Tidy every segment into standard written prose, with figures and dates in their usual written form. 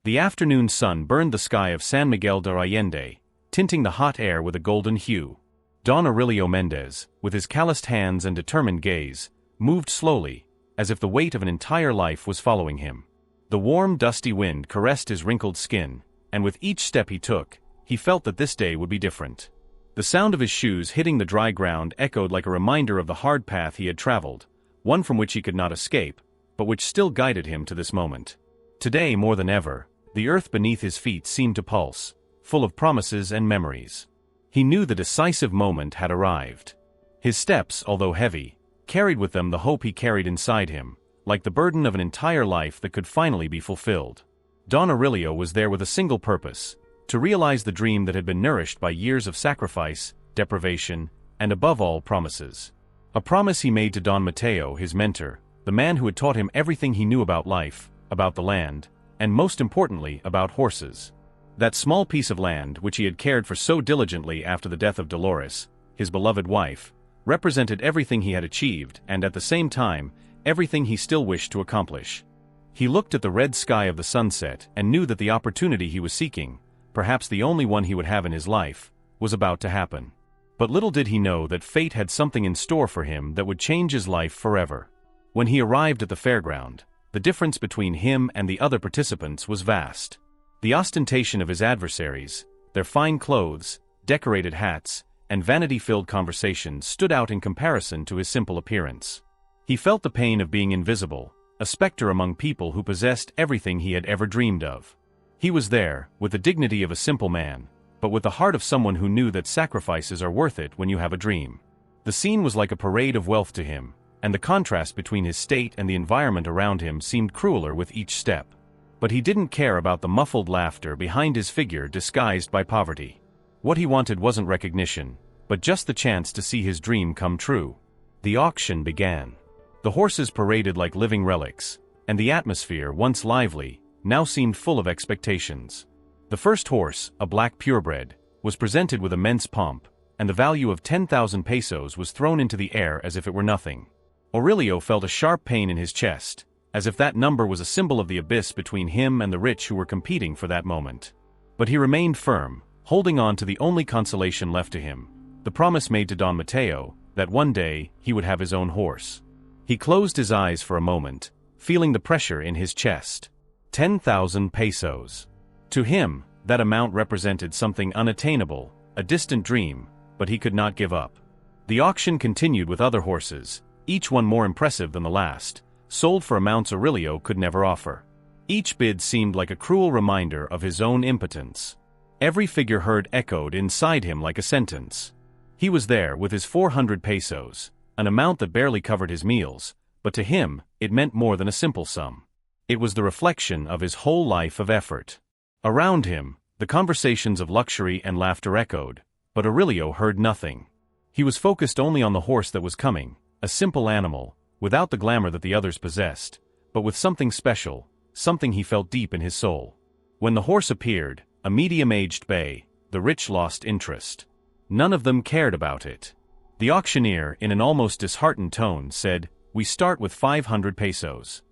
The afternoon sun burned the sky of San Miguel de Allende, tinting the hot air with a golden hue. Don Aurelio Mendez, with his calloused hands and determined gaze, moved slowly, as if the weight of an entire life was following him. The warm, dusty wind caressed his wrinkled skin, and with each step he took, he felt that this day would be different. The sound of his shoes hitting the dry ground echoed like a reminder of the hard path he had traveled, one from which he could not escape, but which still guided him to this moment. Today, more than ever, the earth beneath his feet seemed to pulse, full of promises and memories. He knew the decisive moment had arrived. His steps, although heavy, carried with them the hope he carried inside him, like the burden of an entire life that could finally be fulfilled. Don Aurelio was there with a single purpose: to realize the dream that had been nourished by years of sacrifice, deprivation, and above all, promises. A promise he made to Don Mateo, his mentor, the man who had taught him everything he knew about life, about the land, and most importantly, about horses. That small piece of land which he had cared for so diligently after the death of Dolores, his beloved wife, represented everything he had achieved and at the same time, everything he still wished to accomplish. He looked at the red sky of the sunset and knew that the opportunity he was seeking, perhaps the only one he would have in his life, was about to happen. But little did he know that fate had something in store for him that would change his life forever. When he arrived at the fairground, the difference between him and the other participants was vast. The ostentation of his adversaries, their fine clothes, decorated hats, and vanity-filled conversations stood out in comparison to his simple appearance. He felt the pain of being invisible, a specter among people who possessed everything he had ever dreamed of. He was there, with the dignity of a simple man, but with the heart of someone who knew that sacrifices are worth it when you have a dream. The scene was like a parade of wealth to him, and the contrast between his state and the environment around him seemed crueler with each step. But he didn't care about the muffled laughter behind his figure disguised by poverty. What he wanted wasn't recognition, but just the chance to see his dream come true. The auction began. The horses paraded like living relics, and the atmosphere, once lively, now seemed full of expectations. The first horse, a black purebred, was presented with immense pomp, and the value of 10,000 pesos was thrown into the air as if it were nothing. Aurelio felt a sharp pain in his chest, as if that number was a symbol of the abyss between him and the rich who were competing for that moment. But he remained firm, holding on to the only consolation left to him, the promise made to Don Mateo, that one day he would have his own horse. He closed his eyes for a moment, feeling the pressure in his chest. 10,000 pesos. To him, that amount represented something unattainable, a distant dream, but he could not give up. The auction continued with other horses, each one more impressive than the last, sold for amounts Aurelio could never offer. Each bid seemed like a cruel reminder of his own impotence. Every figure heard echoed inside him like a sentence. He was there with his 400 pesos, an amount that barely covered his meals, but to him, it meant more than a simple sum. It was the reflection of his whole life of effort. Around him, the conversations of luxury and laughter echoed, but Aurelio heard nothing. He was focused only on the horse that was coming, a simple animal, without the glamour that the others possessed, but with something special, something he felt deep in his soul. When the horse appeared, a medium-aged bay, the rich lost interest. None of them cared about it. The auctioneer, in an almost disheartened tone, said, "We start with 500 pesos.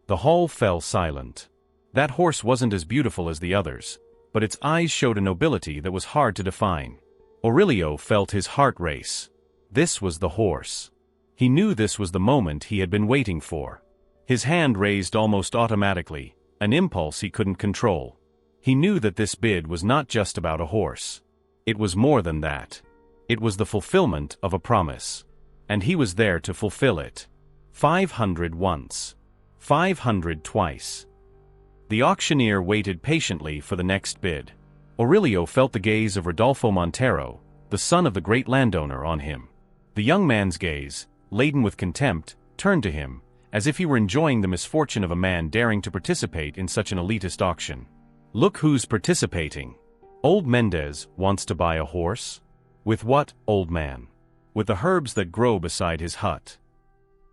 The hall fell silent. That horse wasn't as beautiful as the others, but its eyes showed a nobility that was hard to define. Aurelio felt his heart race. This was the horse. He knew this was the moment he had been waiting for. His hand raised almost automatically, an impulse he couldn't control. He knew that this bid was not just about a horse. It was more than that. It was the fulfillment of a promise. And he was there to fulfill it. 500 once. 500 twice. The auctioneer waited patiently for the next bid. Aurelio felt the gaze of Rodolfo Montero, the son of the great landowner, on him. The young man's gaze, laden with contempt, turned to him, as if he were enjoying the misfortune of a man daring to participate in such an elitist auction. Look who's participating. Old Mendez wants to buy a horse? With what, old man? With the herbs that grow beside his hut.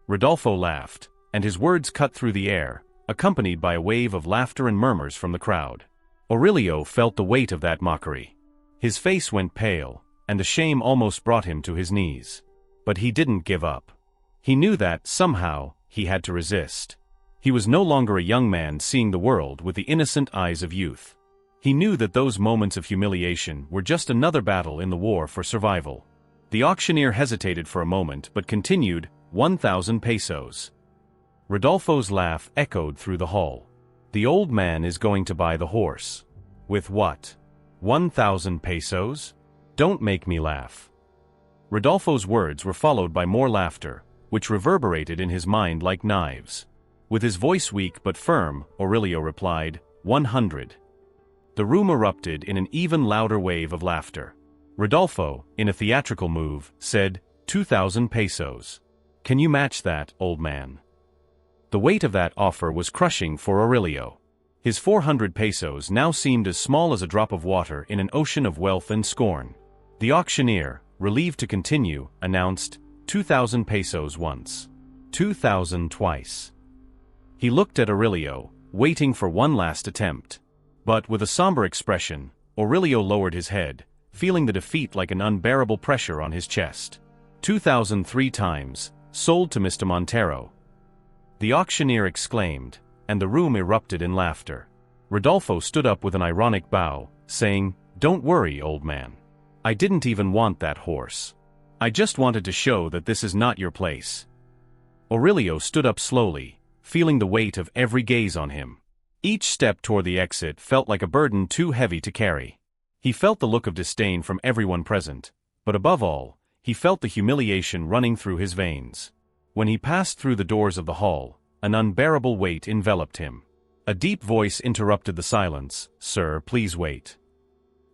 Rodolfo laughed, and his words cut through the air, accompanied by a wave of laughter and murmurs from the crowd. Aurelio felt the weight of that mockery. His face went pale, and the shame almost brought him to his knees. But he didn't give up. He knew that, somehow, he had to resist. He was no longer a young man seeing the world with the innocent eyes of youth. He knew that those moments of humiliation were just another battle in the war for survival. The auctioneer hesitated for a moment but continued, 1,000 pesos. Rodolfo's laugh echoed through the hall. The old man is going to buy the horse. With what? 1,000 pesos? Don't make me laugh. Rodolfo's words were followed by more laughter, which reverberated in his mind like knives. With his voice weak but firm, Aurelio replied, 100. The room erupted in an even louder wave of laughter. Rodolfo, in a theatrical move, said, 2,000 pesos. Can you match that, old man? The weight of that offer was crushing for Aurelio. His 400 pesos now seemed as small as a drop of water in an ocean of wealth and scorn. The auctioneer, relieved to continue, announced, 2,000 pesos once. 2,000 twice. He looked at Aurelio, waiting for one last attempt. But with a somber expression, Aurelio lowered his head, feeling the defeat like an unbearable pressure on his chest. 2,003 times, sold to Mr. Montero. The auctioneer exclaimed, and the room erupted in laughter. Rodolfo stood up with an ironic bow, saying, Don't worry, old man. I didn't even want that horse. I just wanted to show that this is not your place. Aurelio stood up slowly, feeling the weight of every gaze on him. Each step toward the exit felt like a burden too heavy to carry. He felt the look of disdain from everyone present, but above all, he felt the humiliation running through his veins. When he passed through the doors of the hall, an unbearable weight enveloped him. A deep voice interrupted the silence, Sir, please wait.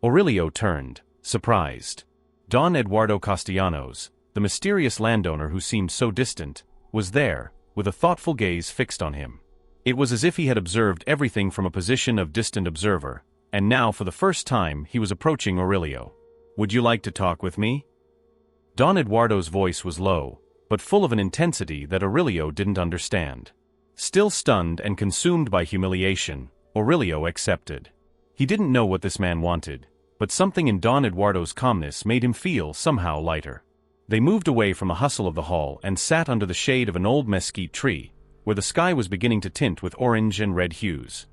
Aurelio turned, surprised. Don Eduardo Castellanos, the mysterious landowner who seemed so distant, was there, with a thoughtful gaze fixed on him. It was as if he had observed everything from a position of distant observer, and now for the first time he was approaching Aurelio. Would you like to talk with me? Don Eduardo's voice was low, but full of an intensity that Aurelio didn't understand. Still stunned and consumed by humiliation, Aurelio accepted. He didn't know what this man wanted, but something in Don Eduardo's calmness made him feel somehow lighter. They moved away from the hustle of the hall and sat under the shade of an old mesquite tree, where the sky was beginning to tint with orange and red hues.